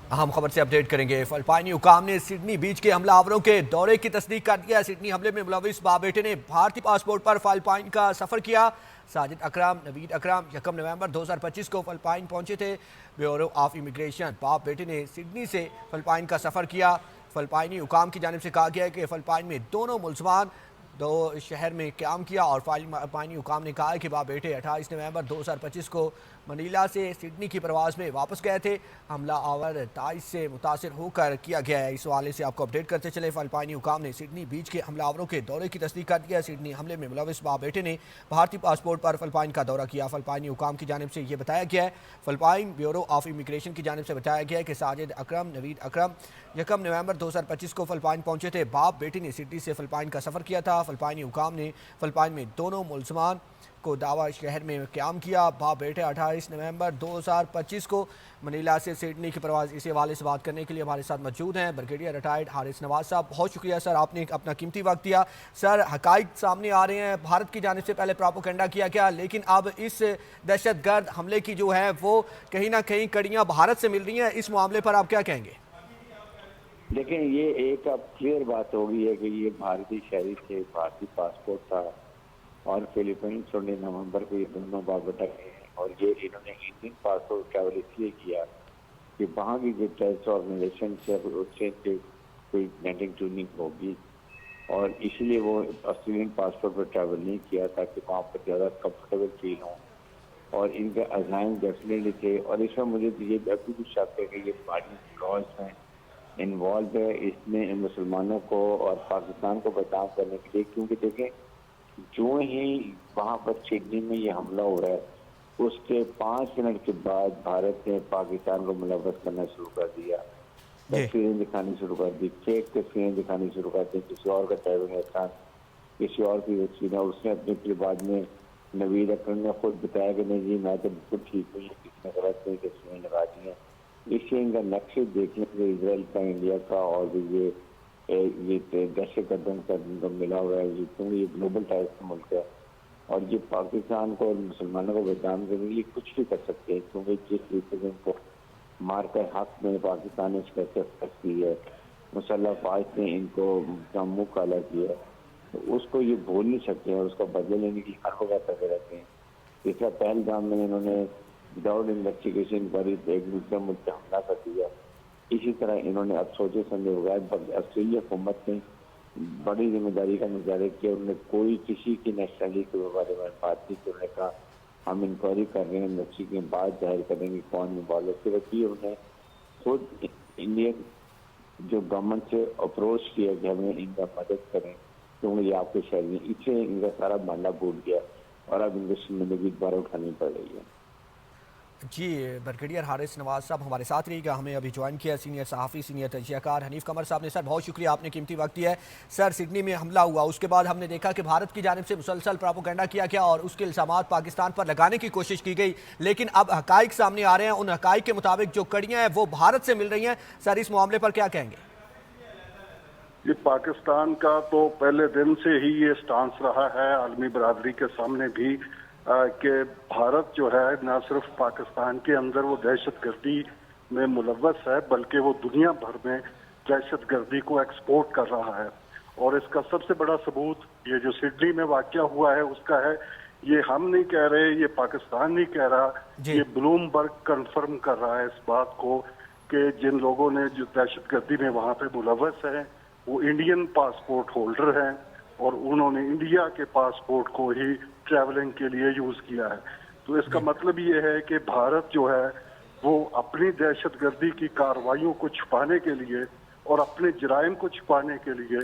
अहम खबर से अपडेट करेंगे। फिलिपाइनी हुकाम ने सिडनी बीच के हमला आवरों के दौरे की तस्दीक कर दिया। सिडनी हमले में मुलविस बाप बेटे ने भारतीय पासपोर्ट पर फिलिपाइन का सफर किया। साजिद अकरम नवीद अकरम 1 नवंबर 2025 को फिलिपाइन पहुंचे थे। ब्यूरो ऑफ इमिग्रेशन बाप बेटे ने सिडनी से फिलिपाइन का सफर किया। फिलिपाइनी हुकाम की जानिब से कहा गया है कि फिलिपाइन में दोनों मुलजमान दो शहर में क्याम किया और फिलिपाइनी हुकाम ने कहा है कि बाप बेटे 28 नवंबर 2025 को मनीला से सिडनी की परवाज़ में वापस गए थे। हमला आवर दाइश से मुतासर होकर किया गया है। इस हवाले से आपको अपडेट करते चले। फिलिपाइनी हुकाम ने सिडनी बीच के हमलावरों के दौरे की तस्दीक कर दिया। सिडनी हमले में मुलविस बाप बेटे ने भारतीय पासपोर्ट पर फिलिपाइन का दौरा किया। फिलिपाइनी हुकाम की जानिब से ये बताया गया है, फिलिपाइन ब्यूरो ऑफ इमिग्रेशन की जानिब से बताया गया है कि साजिद अकरम नवीद अकरम 1 नवंबर 2025 को फिलिपाइन पहुंचे थे। बाप बेटे ने सिडनी से फिलिपाइन का सफ़र किया था। फिलिपाइनी हुकाम ने फिलिपाइन में दोनों मुलजमान को दावा शहर में क्याम किया। बाप बेटे 28 नवंबर 2025 को मनीला से सिडनी की परवाज़। इस हवाले से बात करने के लिए हमारे साथ मौजूद हैं ब्रिगेडियर रिटायर्ड हारिस नवाज साहब। बहुत शुक्रिया सर, आपने अपना कीमती वक्त दिया। सर, हकाइक सामने आ रहे हैं, भारत की जानिब से पहले प्रोपेगेंडा किया गया, लेकिन अब इस दहशतगर्द हमले की जो है वो कहीं ना कहीं कड़ियाँ भारत से मिल रही हैं। इस मामले पर आप क्या कहेंगे? देखें, ये एक अब क्लियर बात हो गई है कि ये भारतीय शहरी थे, भारतीय पासपोर्ट था और फिलिपाइन 16 नवंबर को ये दोनों बाप बेटा गए हैं। और ये इन्होंने इंडियन पासपोर्ट ट्रैवल इसलिए किया कि वहाँ की जो टेस्ट ऑर्गेनाइजेशन से उससे कोई नेटिंग ट्यूनिंग होगी और इसलिए वो ऑस्ट्रेलियन पासपोर्ट पर ट्रैवल नहीं किया ताकि वहाँ पर ज़्यादा कंफर्टेबल फील हों। और इनके अजाइम डेफिनेटली थे और इसमें मुझे ये अभी भी शक है कि ये पार्टी कॉज हैं इन्वॉल्व है इसमें मुसलमानों को और पाकिस्तान को बचाव करने के लिए। क्योंकि देखें, जो ही वहाँ पर सिडनी में ये हमला हो रहा है उसके 5 मिनट के बाद भारत ने पाकिस्तान को मुलव्वस करना शुरू कर दिया, तस्वीरें दिखानी शुरू कर दी, फेक तस्वीरें दिखानी शुरू कर दी, किसी और का ड्राइविंग लाइसेंस, किसी और की तस्वीरें। उसने अपने बाद में नवीद अकरम ने खुद बताया कि नहीं जी मैं तो बिल्कुल ठीक हूँ, किसी ने गलत कोई तस्वीरें लगा दी हैं। इससे इनका नक्शे देखने के इसराइल का, इंडिया का और भी ये दहशत गर्दन का मिला हुआ है, क्योंकि ये ग्लोबल टाइप का मुल्क है और ये पाकिस्तान को और मुसलमानों को बचाने के लिए कुछ भी कर सकते हैं। क्योंकि जिस तरीके से इनको मार कर हक में पाकिस्तान ने शिकस्त की है, मुसल्लह फाज ने इनको मुँह काला किया है, तो उसको ये भूल नहीं सकते हैं और उसका बदले लेने की हर वगैरह करते रहते हैं। इसका पहलगाम में इन्होंने विदाउट इन्वेस्टिगेशन पर एक दूसरे मुल्क पे हमला कर दिया। इसी तरह इन्होंने अब सोचे समझे बगैर ऑस्ट्रेलिया हुकूमत ने बड़ी जिम्मेदारी का मुजाहरा किया। उन्होंने कोई किसी की नेशनलिटी के बारे में बात नहीं की। उन्होंने कहा हम इंक्वायरी कर रहे हैं, इन्वेस्टिगेशन के बाद जाहिर करेंगे कौन इन्वॉल्व है। सिर्फ ये उन्होंने खुद इंडियन जो गवर्नमेंट से अप्रोच किया कि हमें इनका मदद करें क्योंकि ये आपके शहर में, इससे इनका सारा मामला भूल गया और अब इनको जिम्मेदारी दोबारा उठानी पड़ रही है। जी, ब्रिगेडियर हारिस नवाज साहब हमारे साथ रहिएगा। हमें अभी ज्वाइन किया सीनियर सहाफ़ी, सीनियर तजियाकार हनीफ कमर साहब ने। सर, बहुत शुक्रिया, आपने कीमती वक्त दिया है। सर, सिडनी में हमला हुआ, उसके बाद हमने देखा कि भारत की जानिब से मुसलसल प्रोपेगेंडा किया गया और उसके इल्ज़ामात पाकिस्तान पर लगाने की कोशिश की गई, लेकिन अब हकाइक सामने आ रहे हैं। उन हकाइक के मुताबिक जो कड़ियाँ हैं वो भारत से मिल रही हैं। सर, इस मामले पर क्या कहेंगे? ये पाकिस्तान का तो पहले दिन से ही ये स्टांस रहा है आलमी बरादरी के सामने भी कि भारत जो है न सिर्फ पाकिस्तान के अंदर वो दहशतगर्दी में मुलव्वस है बल्कि वो दुनिया भर में दहशतगर्दी को एक्सपोर्ट कर रहा है। और इसका सबसे बड़ा सबूत ये जो सिडनी में वाकया हुआ है उसका है। ये हम नहीं कह रहे, ये पाकिस्तान नहीं कह रहा, ये ब्लूमबर्ग कंफर्म कर रहा है इस बात को कि जिन लोगों ने जो दहशतगर्दी में वहाँ पे मुलव्वस हैं वो इंडियन पासपोर्ट होल्डर हैं और उन्होंने इंडिया के पासपोर्ट को ही ट्रैवलिंग के लिए यूज किया है। तो इसका मतलब ये है कि भारत जो है वो अपनी दहशतगर्दी की कार्रवाइयों को छुपाने के लिए और अपने जराइम को छुपाने के लिए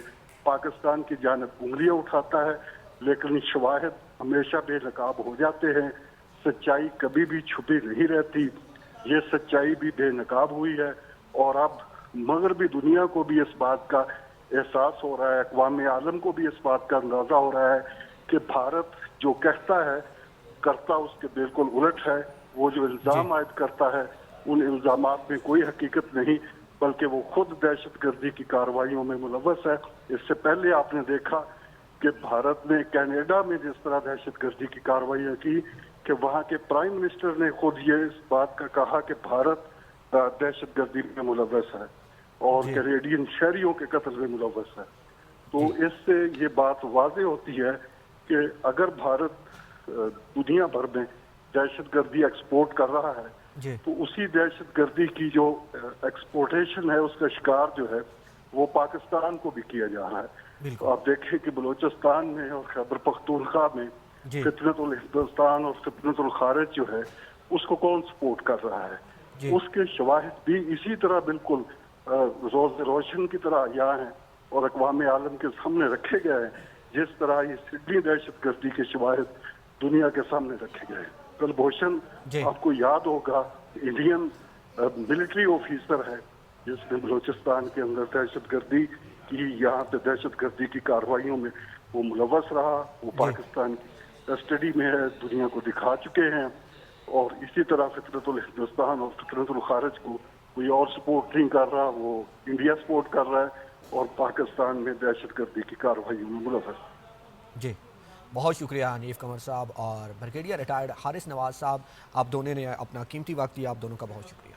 पाकिस्तान की जानिब उंगलियां उठाता है, लेकिन शवाहिद हमेशा बेनकाब हो जाते हैं। सच्चाई कभी भी छुपी नहीं रहती। ये सच्चाई भी बेनकाब हुई है और अब मगरबी दुनिया को भी इस बात का एहसास हो रहा है, अक़वाम आलम को भी इस बात का अंदाजा हो रहा है कि भारत जो कहता है करता उसके बिल्कुल उलट है। वो जो इल्जाम आयद करता है उन इल्जामात में कोई हकीकत नहीं बल्कि वो खुद दहशतगर्दी की कार्रवाइयों में मुलव्वस है। इससे पहले आपने देखा कि भारत ने कनाडा में जिस तरह दहशतगर्दी की कार्रवाइयाँ की कि वहाँ के प्राइम मिनिस्टर ने खुद ये इस बात का कहा कि भारत दहशत गर्दी में मुलव्वस है और जी। कैनेडियन शहरियों के कत्ल में मुलव्वस है। तो इससे ये बात वाज़ेह होती है कि अगर भारत दुनिया भर में दहशतगर्दी एक्सपोर्ट कर रहा है जी। तो उसी दहशतगर्दी की जो एक्सपोर्टेशन है उसका शिकार जो है वो पाकिस्तान को भी किया जा रहा है। बिल्कुल। तो आप देखें कि बलूचिस्तान में और खैबर पख्तूनख्वा में जी। फितनतुल हिंदुस्तान और फितनतुल खारिज जो है उसको कौन सपोर्ट कर रहा है, जी। उसके शवाहिद भी इसी तरह बिल्कुल रोज रोशन की तरह यहाँ हैं और अक़वाम आलम के सामने रखे गए हैं, जिस तरह ये सिडनी दहशतगर्दी के शवाहिद दुनिया के सामने रखे गए। कुलभूषण जी। आपको याद होगा इंडियन मिलिट्री ऑफिसर है जिसने बलूचिस्तान के अंदर दहशतगर्दी की, यहाँ पे दहशतगर्दी की कार्रवाइयों में वो मुलव्वस रहा, वो पाकिस्तान की कस्टडी में है, दुनिया को दिखा चुके हैं। और इसी तरह फितरतुल हिंदुस्तान और फितरतुल खारिज को कोई और सपोर्ट नहीं कर रहा, वो इंडिया सपोर्ट कर रहा है और पाकिस्तान में दहशतगर्दी की कार्रवाइयों में मुलव्वस। जी, बहुत शुक्रिया हनीफ कमर साहब और ब्रिगेडियर रिटायर्ड हारिस नवाज साहब, आप दोनों ने अपना कीमती वक्त दिया, आप दोनों का बहुत शुक्रिया।